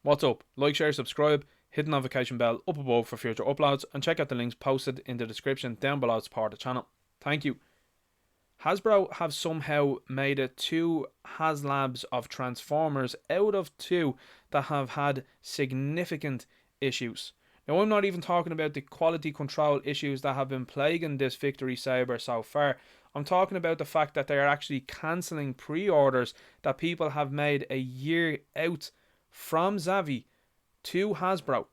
What's up? Like, share, subscribe, hit the notification bell up above for future uploads, and check out the links posted in the description down below to support the channel. Thank you. Hasbro have somehow made it 2 Haslabs of Transformers out of 2 that have had significant issues. Now, I'm not even talking about the quality control issues that have been plaguing this Victory Saber so far. I'm talking about the fact that they are actually cancelling pre-orders that people have made a year out from Zavvi to Hasbro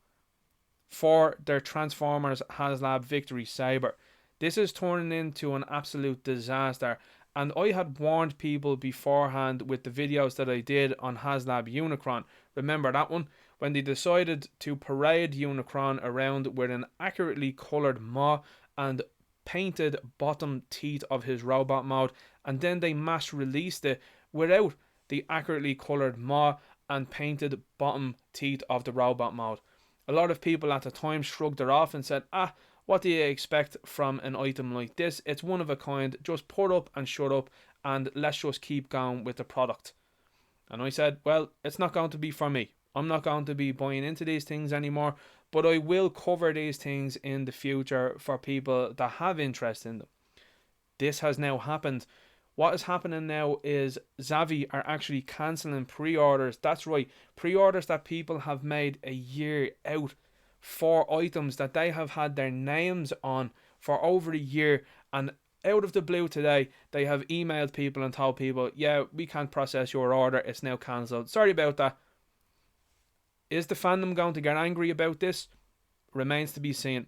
for their Transformers Haslab Victory Saber. This is turning into an absolute disaster, and I had warned people beforehand with the videos that I did on Haslab Unicron. Remember that one? When they decided to parade Unicron around with an accurately coloured maw and painted bottom teeth of his robot mode, and then they mass released it without the accurately coloured maw and painted bottom teeth of the robot mode. A lot of people at the time shrugged it off and said, what do you expect from an item like this? It's one of a kind, just put up and shut up, and let's just keep going with the product. And I said, well, it's not going to be for me. I'm not going to be buying into these things anymore, but I will cover these things in the future for people that have interest in them. This has now happened. What is happening now is Zavvi are actually cancelling pre-orders. That's right, pre-orders that people have made a year out for items that they have had their names on for over a year, and out of the blue today they have emailed people and told people, yeah, we can't process your order, it's now cancelled. Sorry about that. Is the fandom going to get angry about this? Remains to be seen.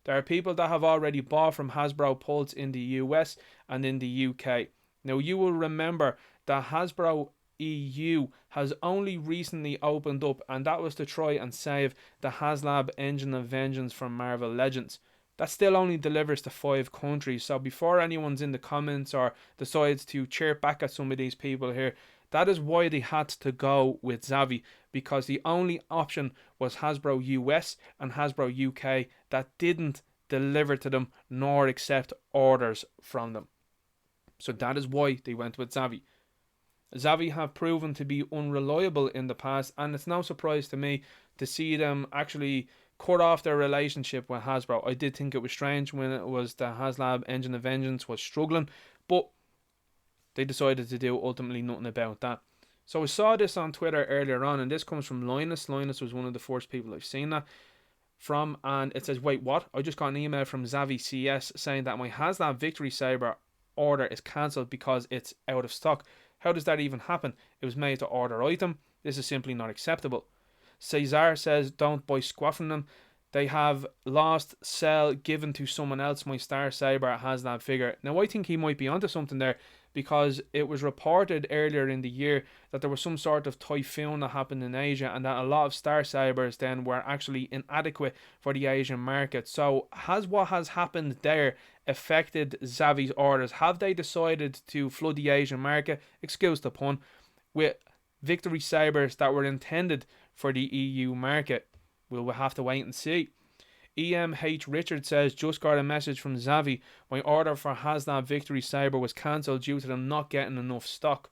There are people that have already bought from Hasbro Pulse in the US and in the UK. Now, you will remember that Hasbro EU has only recently opened up, and that was to try and save the Haslab Engine of Vengeance from Marvel Legends. That still only delivers to 5 countries, so before anyone's in the comments or decides to chirp back at some of these people here, that is why they had to go with Zavvi, because the only option was Hasbro US and Hasbro UK that didn't deliver to them nor accept orders from them. So that is why they went with Zavvi. Zavvi have proven to be unreliable in the past, and it's no surprise to me to see them actually cut off their relationship with Hasbro. I did think it was strange when it was the Haslab Engine of Vengeance was struggling, but they decided to do ultimately nothing about that. So I saw this on Twitter earlier on, and this comes from Linus. Linus was one of the first people I've seen that from, and it says, wait, what? I just got an email from Zavvi CS saying that my Haslab Victory Saber order is cancelled because it's out of stock. How does that even happen? It was made to order item. This is simply not acceptable. Cesar says, don't buy squat from them. They have lost, sell, given to someone else. My Star Saber has that figure. Now, I think he might be onto something there, because it was reported earlier in the year that there was some sort of typhoon that happened in Asia, and that a lot of Star Sabers then were actually inadequate for the Asian market. So has what has happened there affected Zavvi's orders? Have they decided to flood the Asian market, excuse the pun, with Victory Sabers that were intended for the EU market? We'll have to wait and see. EMH Richard says, just got a message from Zavvi. My order for Haslab Victory Saber was cancelled due to them not getting enough stock.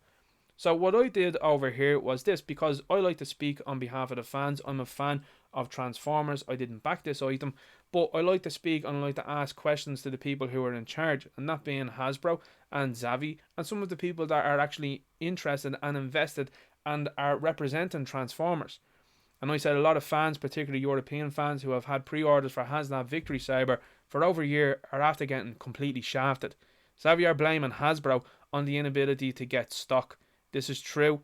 So what I did over here was this, because I like to speak on behalf of the fans. I'm a fan of Transformers. I didn't back this item, but I like to speak and I like to ask questions to the people who are in charge, and that being Hasbro and Zavvi and some of the people that are actually interested and invested and are representing Transformers. And I said a lot of fans, particularly European fans who have had pre-orders for Haslab Victory Saber for over a year, are after getting completely shafted. Zavvi are blaming Hasbro on the inability to get stock. This is true.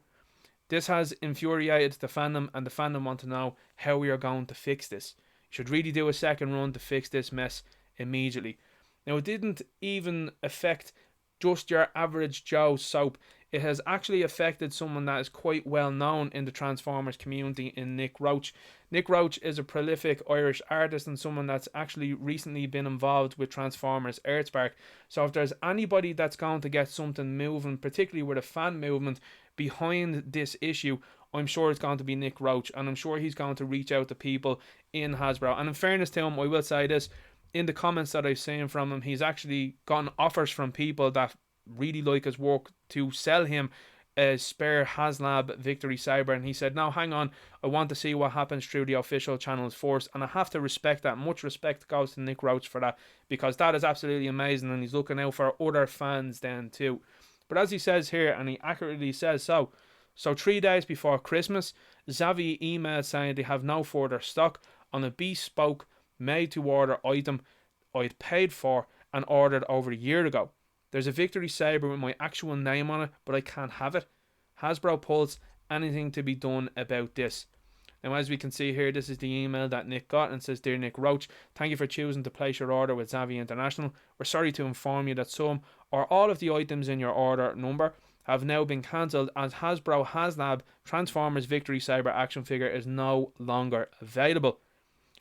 This has infuriated the fandom, and the fandom want to know how we are going to fix this. You should really do a second run to fix this mess immediately. Now, it didn't even affect just your average Joe soap. It has actually affected someone that is quite well known in the Transformers community in Nick Roach. Nick Roach is a prolific Irish artist and someone that's actually recently been involved with Transformers Earthspark. So if there's anybody that's going to get something moving, particularly with a fan movement behind this issue, I'm sure it's going to be Nick Roach, and I'm sure he's going to reach out to people in Hasbro. And in fairness to him, I will say this, in the comments that I've seen from him, he's actually gotten offers from people that really like his work to sell him a spare Haslab Victory Saber, and he said, "No, hang on, I want to see what happens through the official channels first." And I have to respect that. Much respect goes to Nick Roach for that, because that is absolutely amazing, and he's looking out for other fans then too. But as he says here, and he accurately says so 3 days before Christmas, Zavvi emailed saying they have no further stock on a bespoke made-to-order item I'd paid for and ordered over a year ago. There's a Victory Saber with my actual name on it, but I can't have it. Hasbro Pulse, anything to be done about this? Now, as we can see here, this is the email that Nick got, and says, "Dear Nick Roach, thank you for choosing to place your order with Zavvi International. We're sorry to inform you that some or all of the items in your order number have now been cancelled, as Hasbro Haslab Transformers Victory Saber action figure is no longer available.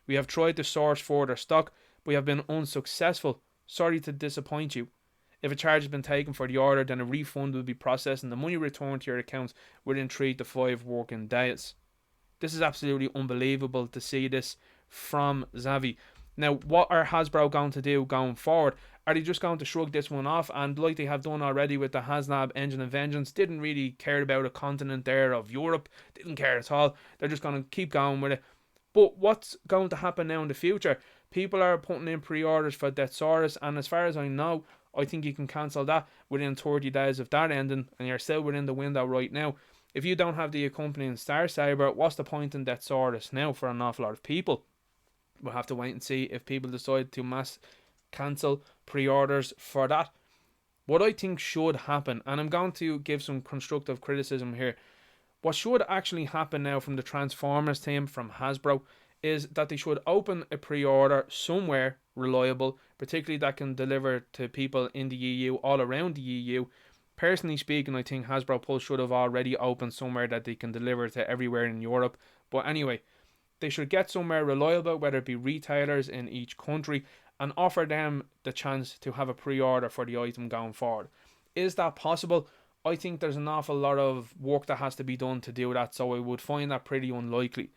We have tried to source further stock, but we have been unsuccessful. Sorry to disappoint you. If a charge has been taken for the order, then a refund will be processed and the money returned to your accounts within 3 to 5 working days." This is absolutely unbelievable to see this from Zavvi. Now, what are Hasbro going to do going forward? Are they just going to shrug this one off, and like they have done already with the Haslab Engine of Vengeance, didn't really care about a continent there of Europe, didn't care at all, they're just going to keep going with it? But what's going to happen now in the future? People are putting in pre-orders for Deathsaurus, and as far as I know, I think you can cancel that within 30 days of that ending, and you're still within the window right now. If you don't have the accompanying Star Saber, what's the point in Deathsaurus now for an awful lot of people? We'll have to wait and see if people decide to mass cancel pre-orders for that. What I think should happen, and I'm going to give some constructive criticism here, what should actually happen now from the Transformers team, from Hasbro, is that they should open a pre-order somewhere reliable, particularly that can deliver to people in the EU, all around the EU. Personally speaking, I think Hasbro Pulse should have already opened somewhere that they can deliver to everywhere in Europe. But anyway, they should get somewhere reliable, whether it be retailers in each country, and offer them the chance to have a pre-order for the item going forward. Is that possible? I think there's an awful lot of work that has to be done to do that, so I would find that pretty unlikely.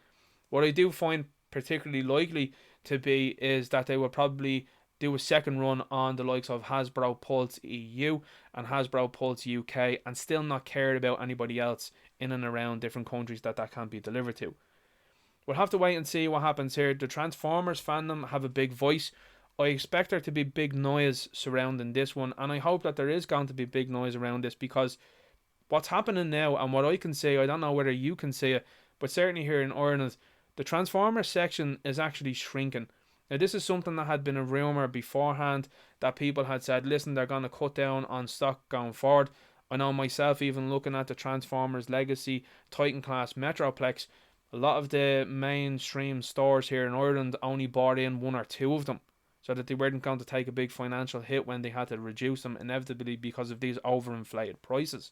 What I do find particularly likely to be is that they will probably do a second run on the likes of Hasbro Pulse EU and Hasbro Pulse UK, and still not care about anybody else in and around different countries that can't be delivered to. We'll have to wait and see what happens here. The Transformers fandom have a big voice. I expect there to be big noise surrounding this one, and I hope that there is going to be big noise around this, because what's happening now, and what I can say, I don't know whether you can see it, but certainly here in Ireland, the Transformers section is actually shrinking. Now, this is something that had been a rumour beforehand, that people had said, listen, they're going to cut down on stock going forward. I know myself, even looking at the Transformers Legacy Titan Class Metroplex, a lot of the mainstream stores here in Ireland only bought in 1 or 2 of them, so that they weren't going to take a big financial hit when they had to reduce them, inevitably because of these overinflated prices.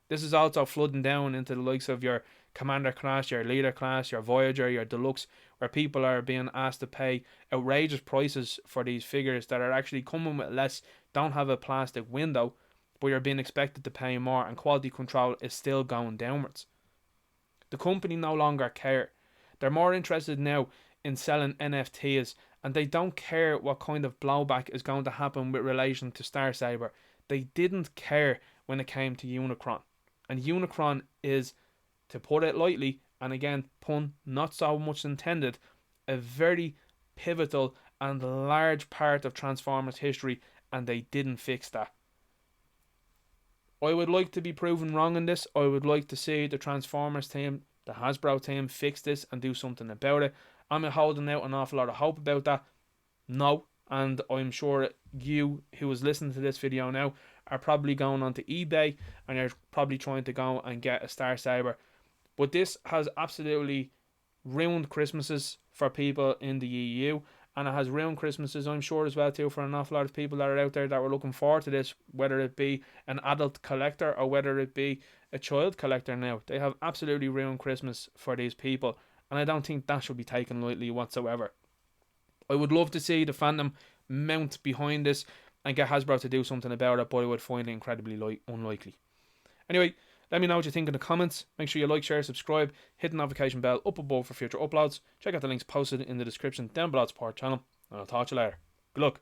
This is also flooding down into the likes of your Commander class, your Leader class, your Voyager, your Deluxe, where people are being asked to pay outrageous prices for these figures that are actually coming with less, don't have a plastic window, but you're being expected to pay more, and quality control is still going downwards. The company no longer care. They're more interested now in selling NFTs, and they don't care what kind of blowback is going to happen with relation to Star Saber. They didn't care when it came to Unicron. And Unicron is, to put it lightly, and again, pun not so much intended, a very pivotal and large part of Transformers history, and they didn't fix that. I would like to be proven wrong in this. I would like to see the Transformers team, the Hasbro team, fix this and do something about it. Am I holding out an awful lot of hope about that? No. And I'm sure you who is listening to this video now are probably going onto eBay and you're probably trying to go and get a Star Saber. But this has absolutely ruined Christmases for people in the EU, and it has ruined Christmases, I'm sure, as well too, for an awful lot of people that are out there that were looking forward to this, whether it be an adult collector or whether it be a child collector now. They have absolutely ruined Christmas for these people, and I don't think that should be taken lightly whatsoever. I would love to see the fandom mount behind this and get Hasbro to do something about it, but I would find it incredibly unlikely. Anyway, let me know what you think in the comments. Make sure you like, share, subscribe, hit the notification bell up above for future uploads. Check out the links posted in the description down below to support the channel, and I'll talk to you later. Good luck.